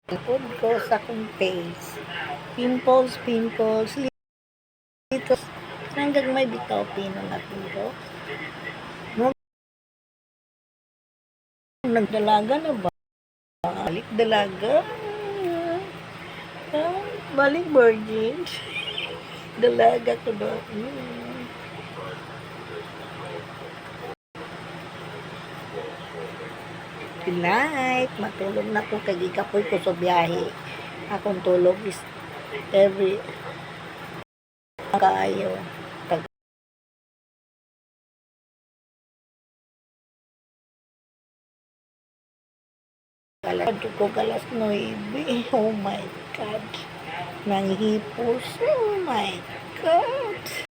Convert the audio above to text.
Food ko sa akong face. Pimples, pimples, litos. Hanggang may bitaw pino na pino. Nagdalaga na ba? Balik dalaga. Balik virgin. Dalaga ko do. Good night. Matulog na ko kay gikapoy ko sa biyahe. Akong tulog is every kaayo. Ko kalas 9. Oh my God. Nanghipos. Oh my God.